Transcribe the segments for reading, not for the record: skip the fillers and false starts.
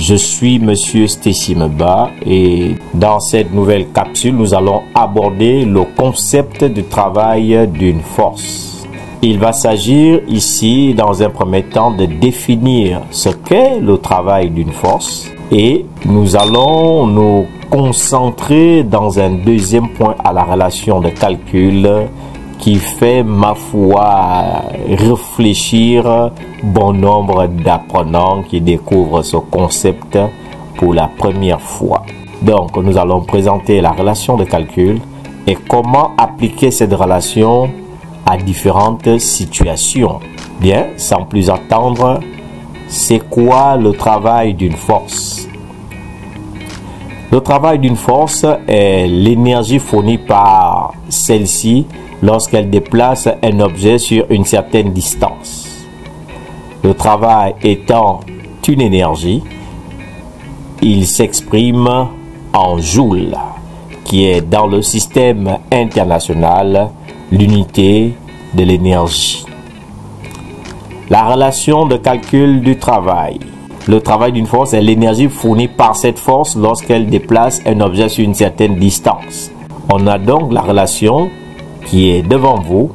Je suis Monsieur Stacy Meba et dans cette nouvelle capsule, nous allons aborder le concept du travail d'une force. Il va s'agir ici, dans un premier temps, de définir ce qu'est le travail d'une force et nous allons nous concentrer dans un deuxième point à la relation de calcul qui fait, ma foi, réfléchir bon nombre d'apprenants qui découvrent ce concept pour la première fois. Donc, nous allons présenter la relation de calcul et comment appliquer cette relation à différentes situations. Bien, sans plus attendre, c'est quoi le travail d'une force? Le travail d'une force est l'énergie fournie par celle-ci lorsqu'elle déplace un objet sur une certaine distance. Le travail étant une énergie, il s'exprime en joules, qui est dans le système international l'unité de l'énergie. La relation de calcul du travail. Le travail d'une force est l'énergie fournie par cette force lorsqu'elle déplace un objet sur une certaine distance. On a donc la relation qui est devant vous,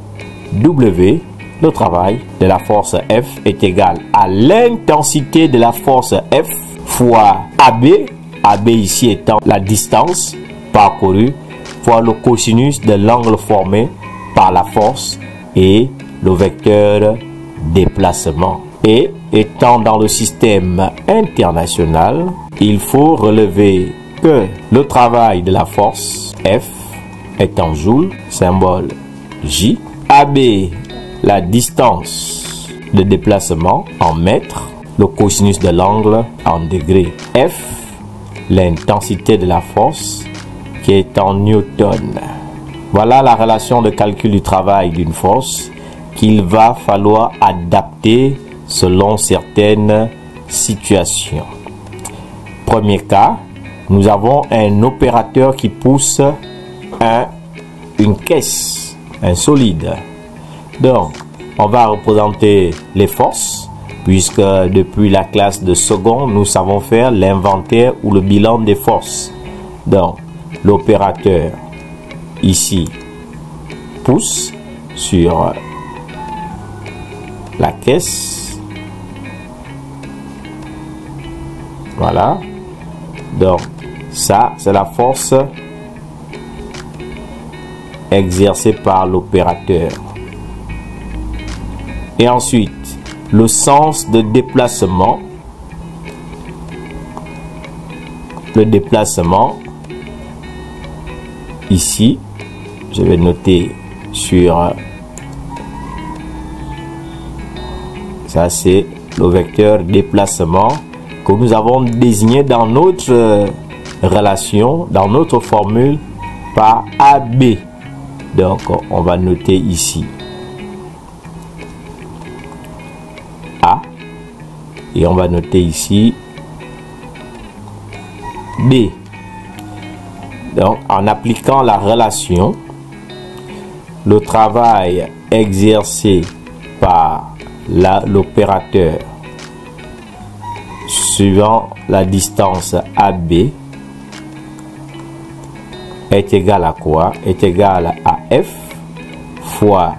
W, le travail de la force F est égal à l'intensité de la force F fois AB, AB ici étant la distance parcourue, fois le cosinus de l'angle formé par la force et le vecteur déplacement. Et étant dans le système international, il faut relever que le travail de la force F est en joules, symbole J. AB, la distance de déplacement en mètres, le cosinus de l'angle en degrés. F, l'intensité de la force qui est en newton. Voilà la relation de calcul du travail d'une force qu'il va falloir adapter selon certaines situations. Premier cas, nous avons un opérateur qui pousse une caisse, un solide. Donc, on va représenter les forces, puisque depuis la classe de seconde, nous savons faire l'inventaire ou le bilan des forces. Donc, l'opérateur, ici, pousse sur la caisse. Voilà. Donc, ça, c'est la force exercé par l'opérateur. Et ensuite, le sens de déplacement. Le déplacement, ici, je vais noter sur... Ça, c'est le vecteur déplacement que nous avons désigné dans notre relation, dans notre formule, par AB. Donc, on va noter ici A et on va noter ici B. Donc, en appliquant la relation, le travail exercé par l'opérateur suivant la distance AB est égal à quoi? Est égal à F fois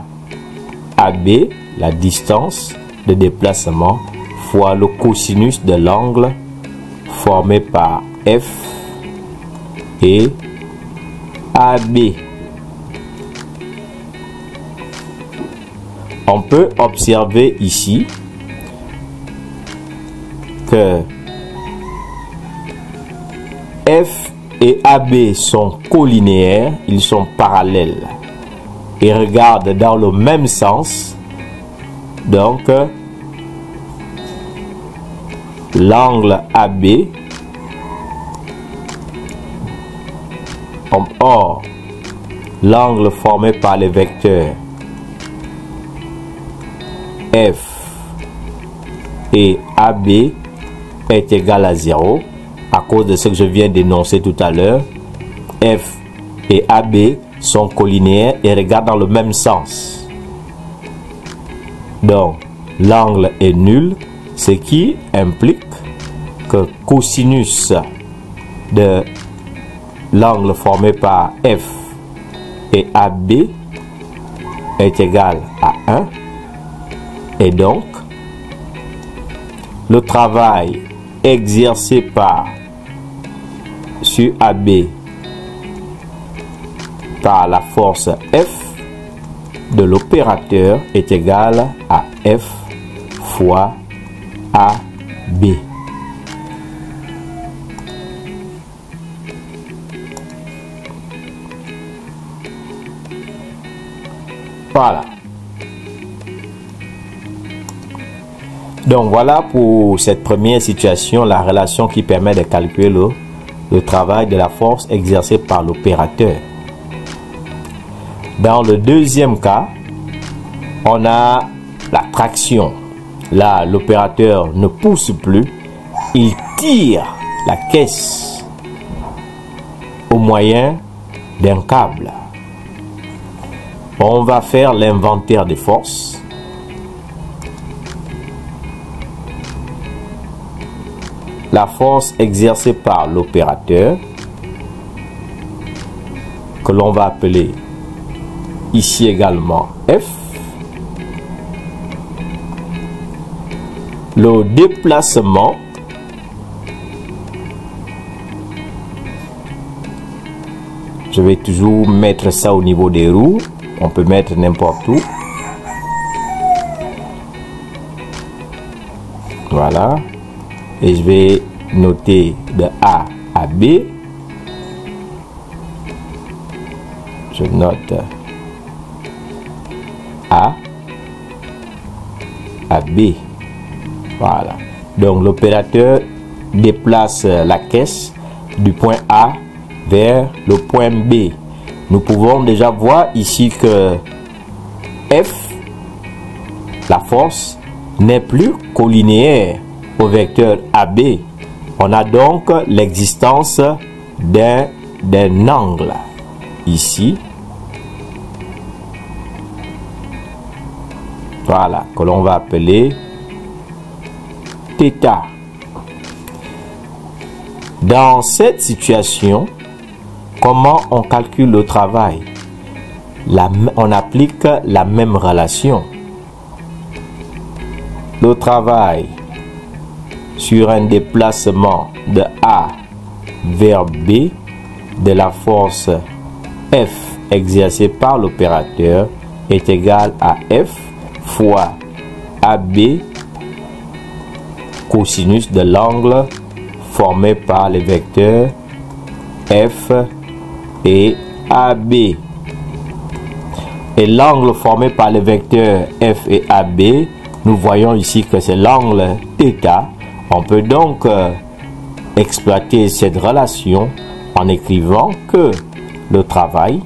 AB, la distance de déplacement, fois le cosinus de l'angle formé par F et AB. On peut observer ici que F et AB sont collinéaires, ils sont parallèles et regardent dans le même sens. Donc, l'angle AB, or, l'angle formé par les vecteurs F et AB est égal à 0 à cause de ce que je viens d'énoncer tout à l'heure. F et AB sont collinéaires et regardent dans le même sens. Donc, l'angle est nul, ce qui implique que cosinus de l'angle formé par F et AB est égal à 1. Et donc, le travail exercé sur AB par la force F de l'opérateur est égal à F fois AB. Voilà. Donc voilà pour cette première situation, la relation qui permet de calculer le travail de la force exercée par l'opérateur. Dans le deuxième cas, on a la traction. Là, l'opérateur ne pousse plus, il tire la caisse au moyen d'un câble. On va faire l'inventaire des forces. La force exercée par l'opérateur, que l'on va appeler ici également F. Le déplacement je vais toujours mettre ça au niveau des roues. On peut mettre n'importe où. Voilà. Et je vais noter de A à B. Je note A à B. Voilà. Donc l'opérateur déplace la caisse du point A vers le point B. Nous pouvons déjà voir ici que F, la force, n'est plus collinéaire au vecteur AB. On a donc l'existence d'un angle ici. Voilà, que l'on va appeler θ. Dans cette situation, comment on calcule le travail? On applique la même relation. Le travail sur un déplacement de A vers B de la force F exercée par l'opérateur est égal à F fois AB cosinus de l'angle formé par les vecteurs F et AB. Et l'angle formé par les vecteurs F et AB, nous voyons ici que c'est l'angle θ. On peut donc exploiter cette relation en écrivant que le travail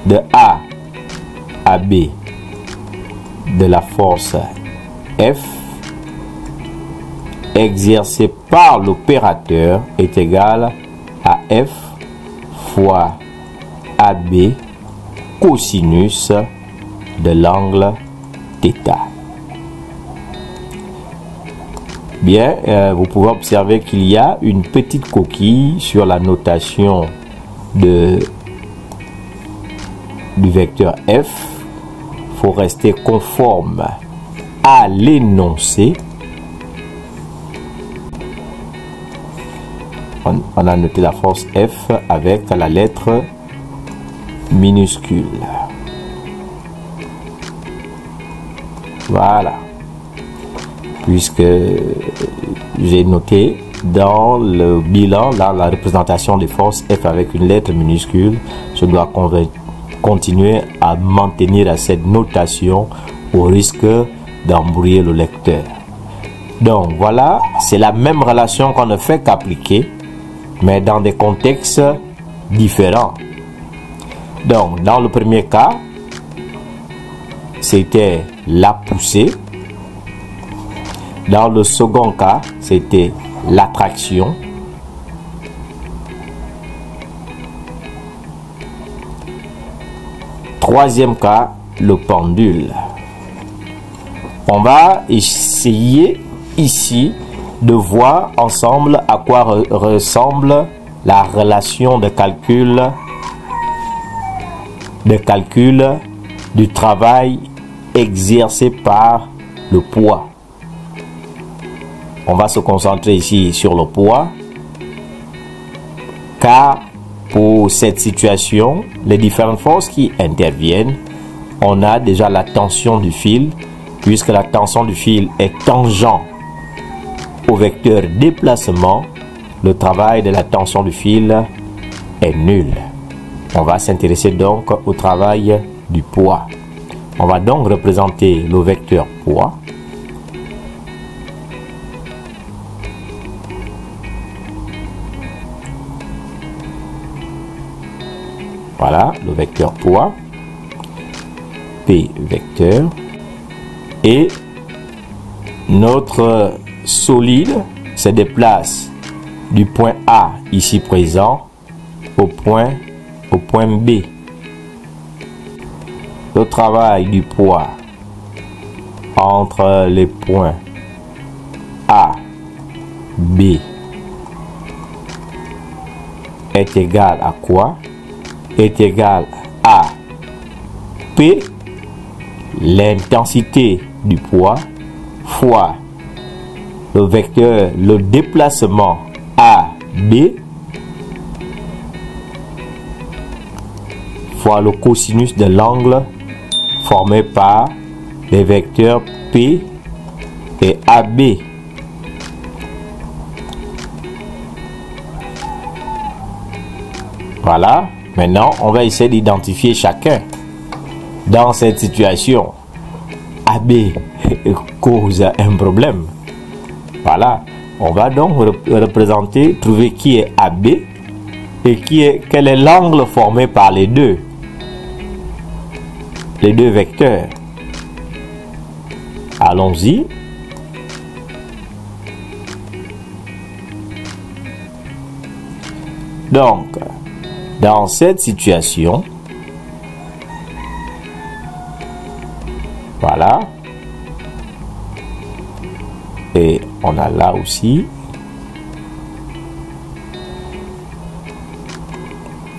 de A à B de la force F exercé par l'opérateur est égal à F fois AB cosinus de l'angle θ. Bien, vous pouvez observer qu'il y a une petite coquille sur la notation du vecteur F. Il faut rester conforme à l'énoncé. On a noté la force F avec la lettre minuscule. Voilà. Puisque j'ai noté dans le bilan, là, la représentation des forces F avec une lettre minuscule, je dois continuer à maintenir cette notation au risque d'embrouiller le lecteur. Donc voilà, c'est la même relation qu'on ne fait qu'appliquer, mais dans des contextes différents. Donc dans le premier cas, c'était la poussée. Dans le second cas, c'était l'attraction. Troisième cas, le pendule. On va essayer ici de voir ensemble à quoi ressemble la relation de calcul du travail exercé par le poids. On va se concentrer ici sur le poids, car pour cette situation, les différentes forces qui interviennent, on a déjà la tension du fil, puisque la tension du fil est tangent au vecteur déplacement, le travail de la tension du fil est nul. On va s'intéresser donc au travail du poids. On va donc représenter le vecteur poids. Voilà, le vecteur poids. P vecteur. Et notre solide se déplace du point A ici présent au point B. Le travail du poids entre les points A, B est égal à quoi? Est égal à P, l'intensité du poids, fois le vecteur, le déplacement AB, fois le cosinus de l'angle formé par les vecteurs P et AB. Voilà, maintenant on va essayer d'identifier chacun. Dans cette situation, AB cause un problème. Voilà, on va donc représenter, trouver qui est AB et quel est l'angle formé par les deux vecteurs. Allons-y. Donc, dans cette situation, voilà, et on a là aussi,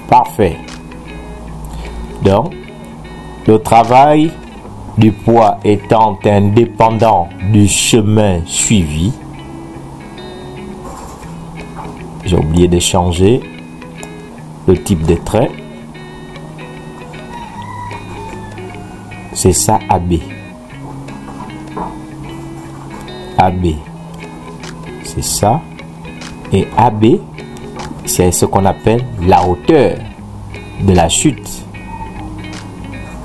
parfait. Donc, le travail du poids étant indépendant du chemin suivi, j'ai oublié de changer le type de trait, c'est ça AB. AB, c'est ça, et AB, c'est ce qu'on appelle la hauteur de la chute,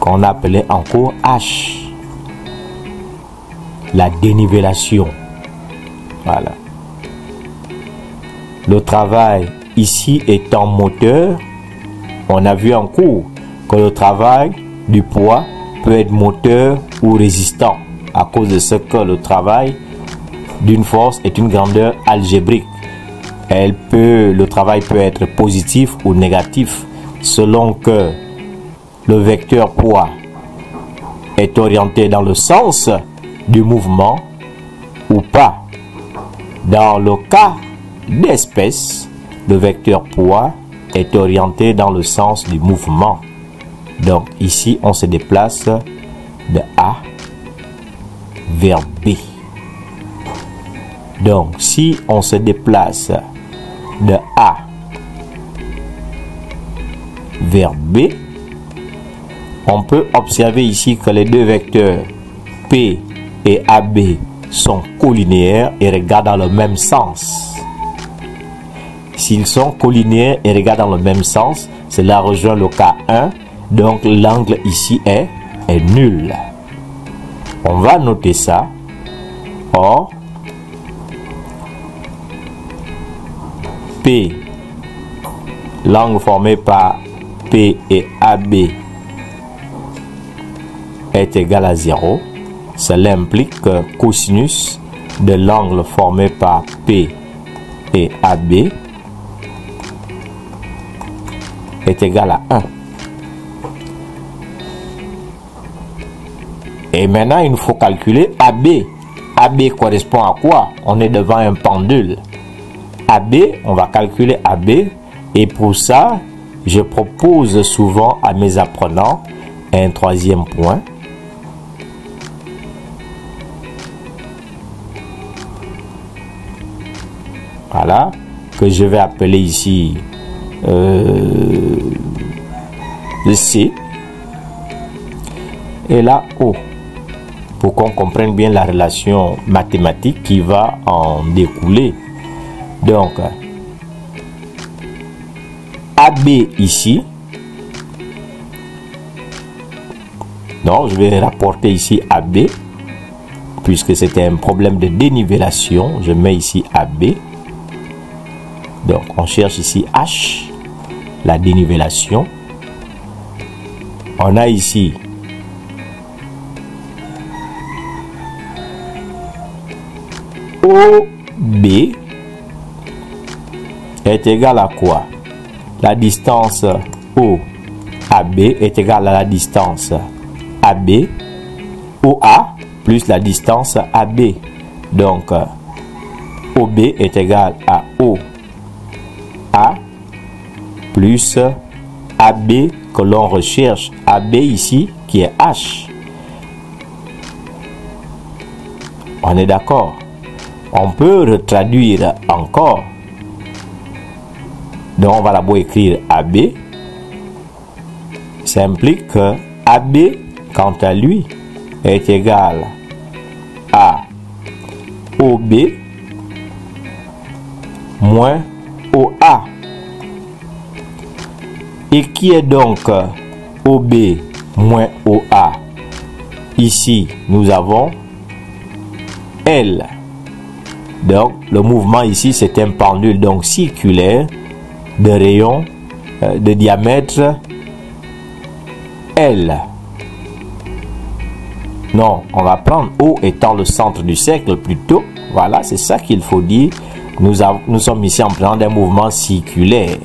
qu'on appelait encore H, la dénivellation. Voilà. Le travail ici étant moteur, on a vu en cours que le travail du poids peut être moteur ou résistant, à cause de ce que le travail d'une force est une grandeur algébrique. Le travail peut être positif ou négatif selon que le vecteur poids est orienté dans le sens du mouvement ou pas. Dans le cas d'espèce, le vecteur poids est orienté dans le sens du mouvement. Donc ici, on se déplace de A vers B. Donc si on se déplace de A vers B, on peut observer ici que les deux vecteurs P et AB sont collinéaires et regardent dans le même sens. S'ils sont collinéaires et regardent dans le même sens, cela rejoint le cas 1. Donc l'angle ici est nul. On va noter ça. Or, P, l'angle formé par P et AB est égal à 0. Cela implique que cosinus de l'angle formé par P et AB est égal à 1. Et maintenant, il nous faut calculer AB. AB correspond à quoi? On est devant un pendule. AB, on va calculer AB. Et pour ça, je propose souvent à mes apprenants un troisième point. Voilà, que je vais appeler ici le C. Et là, O. Pour qu'on comprenne bien la relation mathématique qui va en découler. Donc, AB ici. Donc, je vais rapporter ici AB. Puisque c'était un problème de dénivellation, je mets ici AB. Donc, on cherche ici H, la dénivellation. On a ici OB est égal à quoi? La distance OAB est égale à la distance AB OA plus la distance AB. Donc, OB est égal à OA plus AB que l'on recherche. AB ici qui est H. On est d'accord? On peut retraduire encore. Donc, on va d'abord écrire AB. Ça implique que AB, quant à lui, est égal à OB moins OA. Et qui est donc OB moins OA? Ici, nous avons L. Donc, le mouvement ici, c'est un pendule donc circulaire de rayon de diamètre L. Non, on va prendre O étant le centre du cercle plutôt. Voilà, c'est ça qu'il faut dire. Nous sommes ici en présence d'un mouvement circulaire.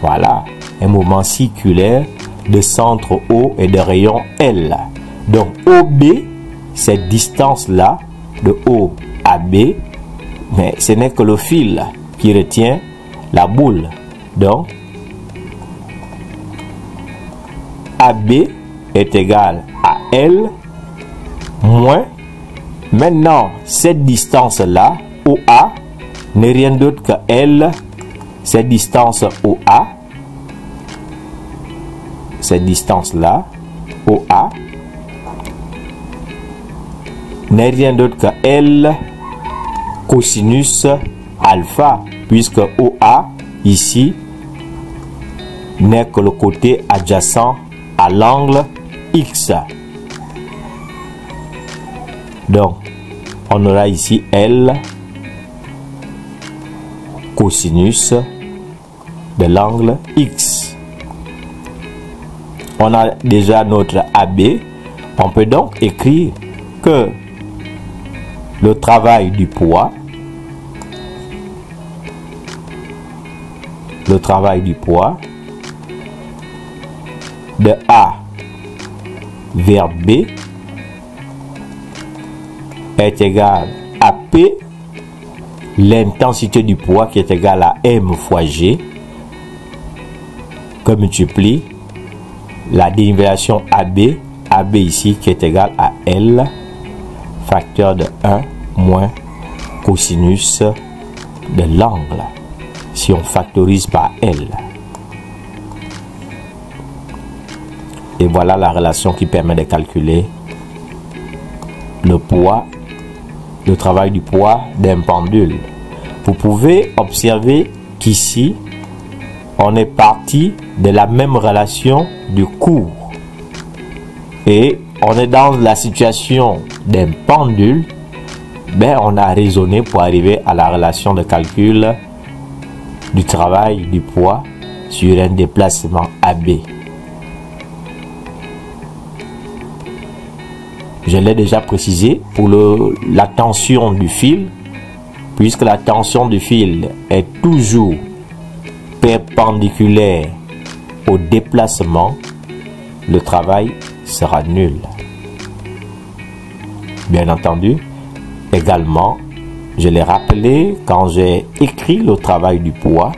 Voilà, un mouvement circulaire de centre O et de rayon L. Donc, OB, cette distance-là, de O à B, mais ce n'est que le fil qui retient la boule. Donc, AB est égal à L moins, maintenant, cette distance-là, OA, n'est rien d'autre que L, cette distance OA, cette distance-là, OA, n'est rien d'autre que L cosinus alpha, puisque OA, ici, n'est que le côté adjacent à l'angle X. Donc, on aura ici L cosinus de l'angle X. On a déjà notre AB. On peut donc écrire que le travail du poids, de A vers B est égal à P, l'intensité du poids qui est égale à M fois G, que multiplie la dénivellation AB, AB ici qui est égal à L, facteur de 1 moins cosinus de l'angle, si on factorise par L. Et voilà la relation qui permet de calculer le poids, le travail du poids d'un pendule. Vous pouvez observer qu'ici, on est parti de la même relation du cours. Et on est dans la situation d'un pendule, ben on a raisonné pour arriver à la relation de calcul du travail du poids sur un déplacement AB. Je l'ai déjà précisé pour la tension du fil, puisque la tension du fil est toujours perpendiculaire au déplacement, le travail sera nul. Bien entendu, également, je l'ai rappelé quand j'ai écrit le travail du poids,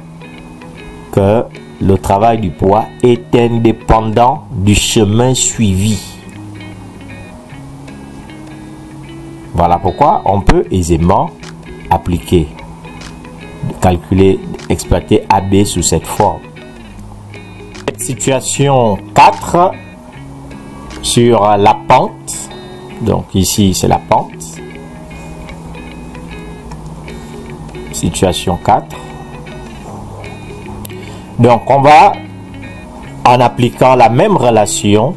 que le travail du poids est indépendant du chemin suivi. Voilà pourquoi on peut aisément appliquer, calculer, exploiter AB sous cette forme. Situation 4 sur la pente. Donc ici c'est la pente. Situation 4. Donc on va, en appliquant la même relation,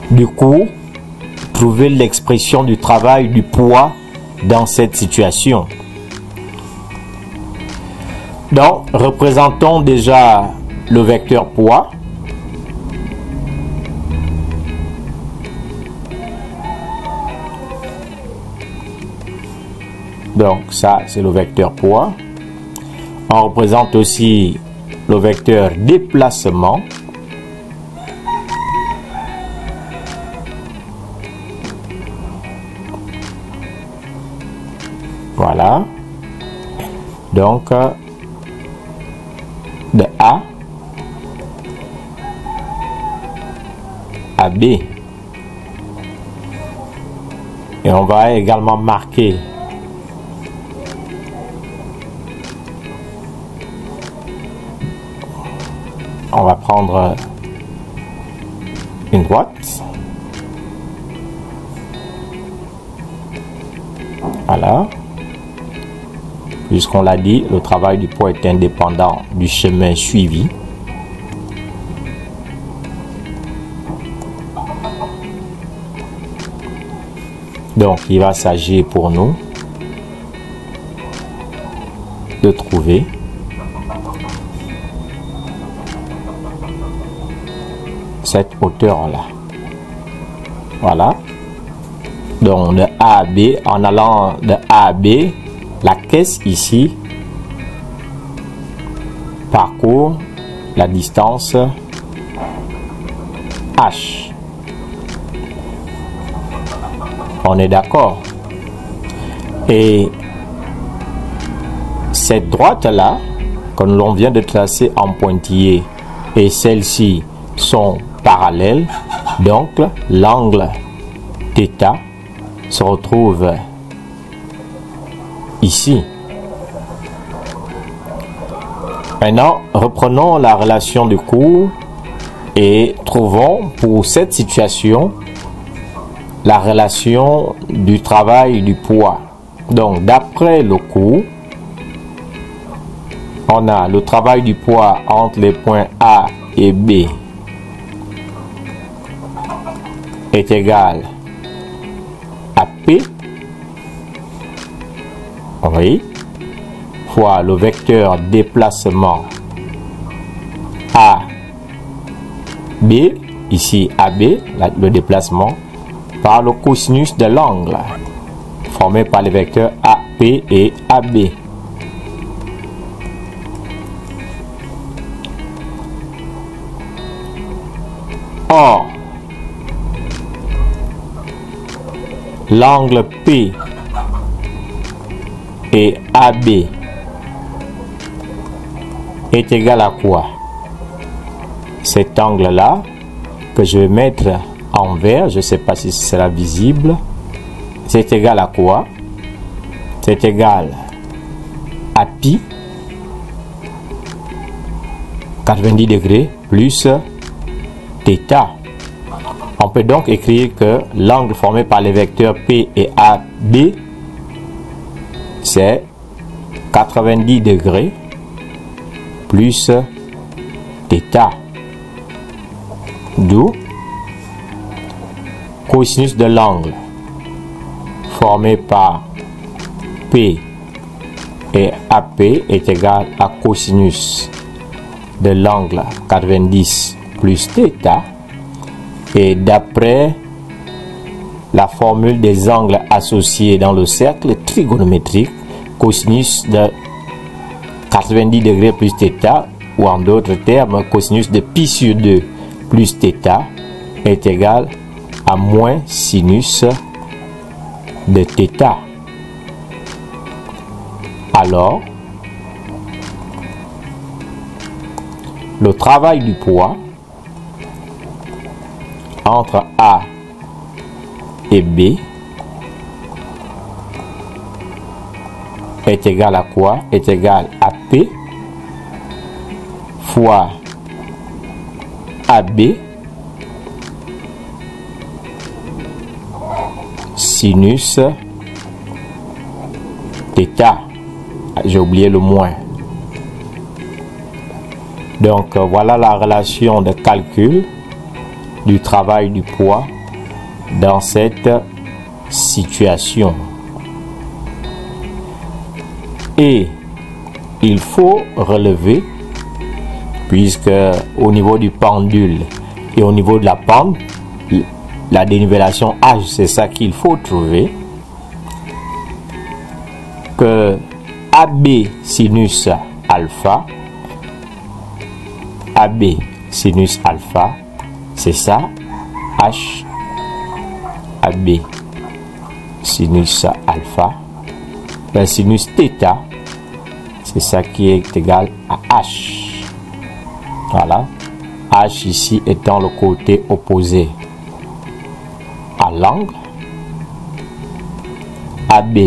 du coup trouver l'expression du travail du poids dans cette situation. Donc représentons déjà le vecteur poids. Donc ça c'est le vecteur poids. On représente aussi le vecteur déplacement. Voilà. Donc de A à B. Et on va également marquer on va prendre une droite. Voilà. Puisqu'on l'a dit, le travail du poids est indépendant du chemin suivi. Donc, il va s'agir pour nous de trouver cette hauteur-là. Voilà. Donc, de A à B, en allant de A à B, la caisse ici parcourt la distance H. On est d'accord? Et cette droite-là, que l'on vient de tracer en pointillé, et celle-ci sont parallèles, donc l'angle θ se retrouve ici. Maintenant, reprenons la relation du cours et trouvons pour cette situation la relation du travail du poids. Donc, d'après le cours, on a le travail du poids entre les points A et B est égal à P, oui, fois le vecteur déplacement AB, ici AB, le déplacement, par le cosinus de l'angle formé par les vecteurs AP et AB. Or, l'angle P et AB est égal à quoi? Cet angle-là, que je vais mettre en vert, je ne sais pas si ce sera visible, c'est égal à quoi? C'est égal à pi, 90 degrés, plus θ. On peut donc écrire que l'angle formé par les vecteurs P et AB, c'est 90 degrés plus θ. D'où cosinus de l'angle formé par P et AP est égal à cosinus de l'angle 90 plus θ. Et d'après la formule des angles associés dans le cercle trigonométrique, cosinus de 90 degrés plus θ, ou en d'autres termes, cosinus de pi sur 2 plus θ est égal à moins sinus de θ. Alors, le travail du poids entre A et B est égal à quoi? Est égal à P fois AB sinus θ. J'ai oublié le moins. Donc voilà la relation de calcul du travail du poids dans cette situation. Et il faut relever, puisque au niveau du pendule et au niveau de la pente, la dénivellation H, c'est ça qu'il faut trouver, que AB sinus alpha, AB sinus alpha, c'est ça, H, AB sinus alpha, ben sinus θ, c'est ça qui est égal à H. Voilà, H ici étant le côté opposé à l'angle, AB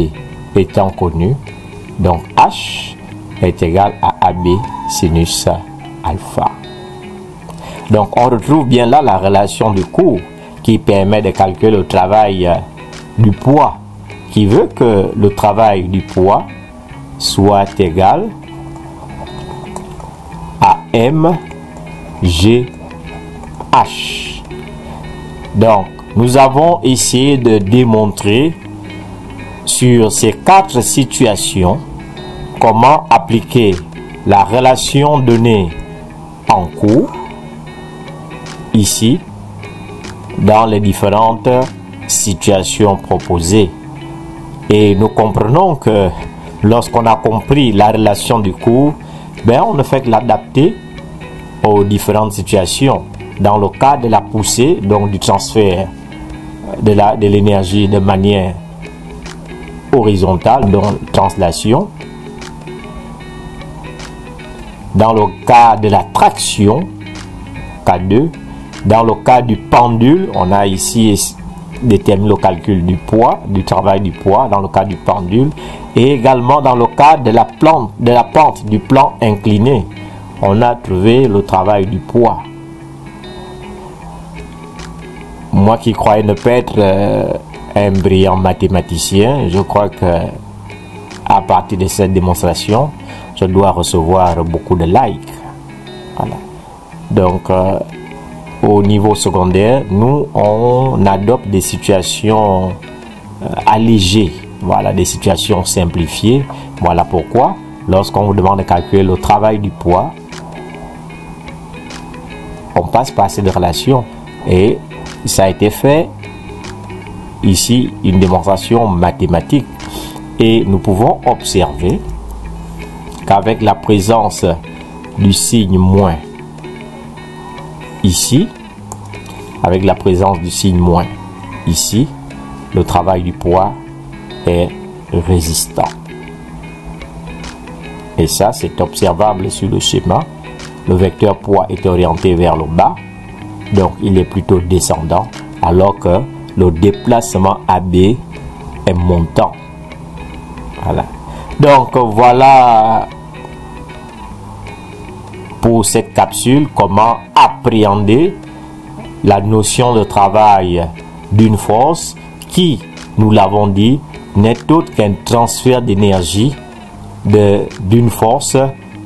étant connu, donc H est égal à AB sinus alpha. Donc on retrouve bien là la relation du cours qui permet de calculer le travail du poids, qui veut que le travail du poids soit égal à mgh. Donc nous avons essayé de démontrer sur ces 4 situations comment appliquer la relation donnée en cours ici dans les différentes situations proposées. Et nous comprenons que lorsqu'on a compris la relation du cours, ben on ne fait que l'adapter aux différentes situations. Dans le cas de la poussée, donc du transfert de l'énergie de manière horizontale, donc translation. Dans le cas de la traction, K2. Dans le cas du pendule, on a ici déterminé le calcul du poids, du travail du poids dans le cas du pendule. Et également dans le cas de la pente du plan incliné, on a trouvé le travail du poids. Moi qui croyais ne pas être un brillant mathématicien, je crois que à partir de cette démonstration, je dois recevoir beaucoup de likes. Voilà. Donc, au niveau secondaire, nous, on adopte des situations allégées, voilà, des situations simplifiées. Voilà pourquoi, lorsqu'on vous demande de calculer le travail du poids, on passe par cette relation. Et ça a été fait ici, une démonstration mathématique. Et nous pouvons observer qu'avec la présence du signe moins, ici, avec la présence du signe moins ici, le travail du poids est résistant. Et ça, c'est observable sur le schéma. Le vecteur poids est orienté vers le bas, donc il est plutôt descendant, alors que le déplacement AB est montant. Voilà. Donc voilà pour cette capsule, comment appréhender la notion de travail d'une force qui, nous l'avons dit, n'est autre qu'un transfert d'énergie d'une force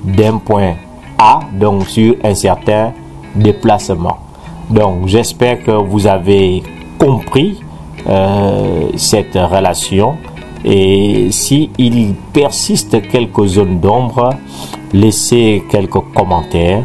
d'un point A, donc sur un certain déplacement. Donc j'espère que vous avez compris cette relation, et si il persiste quelques zones d'ombre, laissez quelques commentaires